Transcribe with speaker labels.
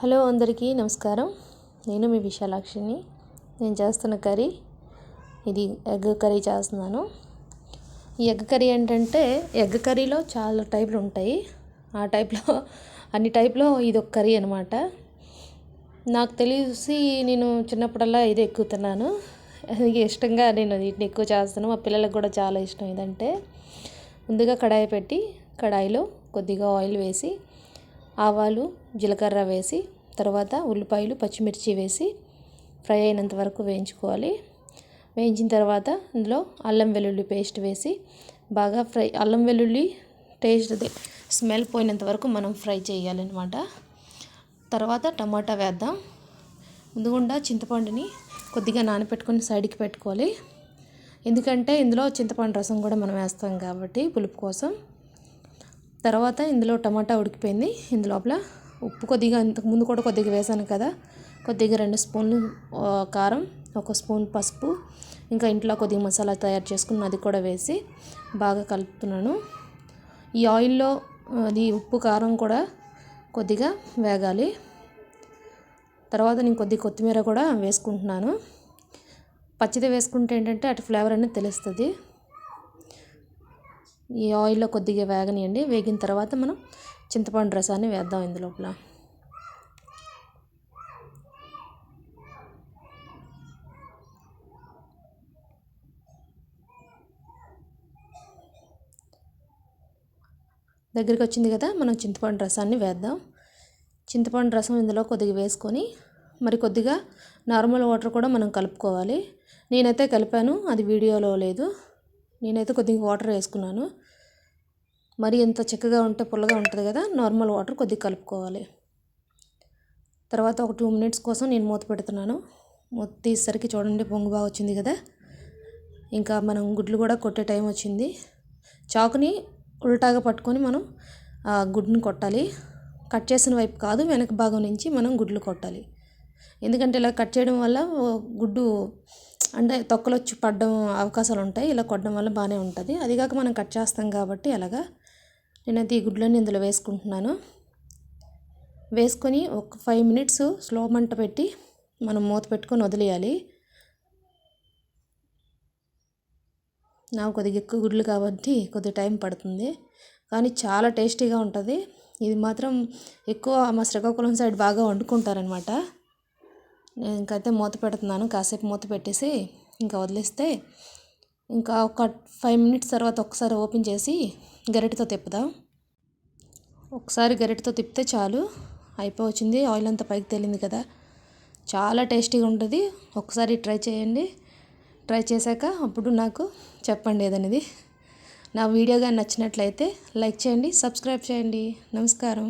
Speaker 1: Hello అందరికీ నమస్కారం. నేను మీ విశాలాక్షిని. నేను చేస్తున్న కర్రీ ఇది ఎగ్ కర్రీ చేస్తున్నాను. ఈ ఎగ్ కర్రీ ఏంటంటే ఎగ్ కర్రీలో చాలా టైపులు ఉంటాయి. ఆ టైప్లో అన్ని టైప్లో ఇది ఒక కర్రీ అనమాట. నాకు తెలిసి నేను చిన్నప్పుడల్లా ఇది ఎక్కువ తిన్నాను. ఇష్టంగా నేను వీటిని ఎక్కువ చేస్తాను. మా పిల్లలకు కూడా చాలా ఇష్టం ఇదంటే. ముందుగా కడాయి పెట్టి కడాయిలో కొద్దిగా ఆయిల్ వేసి ఆవాలు జీలకర్ర వేసి తర్వాత ఉల్లిపాయలు పచ్చిమిర్చి వేసి ఫ్రై అయినంత వరకు వేయించుకోవాలి. వేయించిన తర్వాత ఇందులో అల్లం వెల్లుల్లి పేస్ట్ వేసి బాగా ఫ్రై అల్లం వెల్లుల్లి టేస్ట్ స్మెల్ పోయినంత వరకు మనం ఫ్రై చేయాలన్నమాట. తర్వాత టమాటా వేద్దాం. ముందుగుండా చింతపండుని కొద్దిగా నానబెట్టుకొని సైడ్కి పెట్టుకోవాలి. ఎందుకంటే ఇందులో చింతపండు రసం కూడా మనం వేస్తాం కాబట్టి పులుపు కోసం. తర్వాత ఇందులో టమాటా ఉడికిపోయింది. ఇందులోపల ఉప్పు కొద్దిగా ఇంతకు ముందు కూడా కొద్దిగా వేసాను కదా, కొద్దిగా 2 స్పూన్లు కారం, 1 స్పూన్ పసుపు, ఇంకా ఇంట్లో కొద్దిగా మసాలా తయారు చేసుకున్న అది కూడా వేసి బాగా కలుపుతున్నాను. ఈ ఆయిల్లో అది ఉప్పు కారం కూడా కొద్దిగా వేగాలి. తర్వాత నేను కొద్దిగా కొత్తిమీర కూడా వేసుకుంటున్నాను. పచ్చిది వేసుకుంటే ఏంటంటే అటు ఫ్లేవర్ అనేది తెలుస్తుంది. ఈ ఆయిల్లో కొద్దిగా వేగనియండి. వేగిన తర్వాత మనం చింతపండు రసాన్ని వేద్దాం ఇందులోపల. దగ్గరికి వచ్చింది కదా, మనం చింతపండు రసాన్ని వేద్దాం. చింతపండు రసం ఇందులో కొద్దిగా వేసుకొని మరి కొద్దిగా నార్మల్ వాటర్ కూడా మనం కలుపుకోవాలి. నేనైతే కలిపాను, అది వీడియోలో లేదు. నేనైతే కొద్దిగా వాటర్ వేసుకున్నాను. మరి ఎంత చిక్కగా ఉంటే పుల్లగా ఉంటుంది కదా, నార్మల్ వాటర్ కొద్దిగా కలుపుకోవాలి. తర్వాత ఒక 2 మినిట్స్ కోసం నేను మూత పెడుతున్నాను. మూత తీసేసరికి చూడండి పొంగు బాగా వచ్చింది కదా. ఇంకా మనం గుడ్లు కూడా కొట్టే టైం వచ్చింది. చాకుని ఉల్టాగా పట్టుకొని మనం గుడ్డుని కొట్టాలి. కట్ చేసిన వైపు కాదు, వెనక భాగం నుంచి మనం గుడ్లు కొట్టాలి. ఎందుకంటే ఇలా కట్ చేయడం వల్ల గుడ్డు అంటే తొక్కలు వచ్చి పడడం అవకాశాలు ఉంటాయి. ఇలా కొట్టడం వల్ల బాగానే ఉంటుంది. అదిగాక మనం కట్ చేస్తాం కాబట్టి అలాగా. నేనైతే ఈ గుడ్లన్నీ ఇందులో వేసుకుంటున్నాను. వేసుకొని ఒక 5 మినిట్స్ స్లో మంట పెట్టి మనం మూత పెట్టుకొని వదిలేయాలి. నాకు కొద్దిగా ఎక్కువ గుడ్లు కాబట్టి కొద్దిగా టైం పడుతుంది, కానీ చాలా టేస్టీగా ఉంటుంది. ఇది మాత్రం ఎక్కువ మా శ్రీకాకుళం సైడ్ బాగా వండుకుంటారనమాట. నేను ఇంకైతే మూత పెడుతున్నాను. కాసేపు మూత పెట్టేసి ఇంకా వదిలేస్తే ఇంకా ఒక 5 మినిట్స్ తర్వాత ఒకసారి ఓపెన్ చేసి గరిటెతో తిప్పుదాం. ఒకసారి గరిటెతో తిప్పితే చాలు, అయిపోవచ్చింది. ఆయిల్ అంతా పైకి తేలింది కదా, చాలా టేస్టీగా ఉంటుంది. ఒకసారి ట్రై చేయండి. ట్రై చేశాక అప్పుడు నాకు చెప్పండి ఏదనేది. నా వీడియో కానీ నచ్చినట్లయితే లైక్ చేయండి, సబ్స్క్రైబ్ చేయండి. నమస్కారం.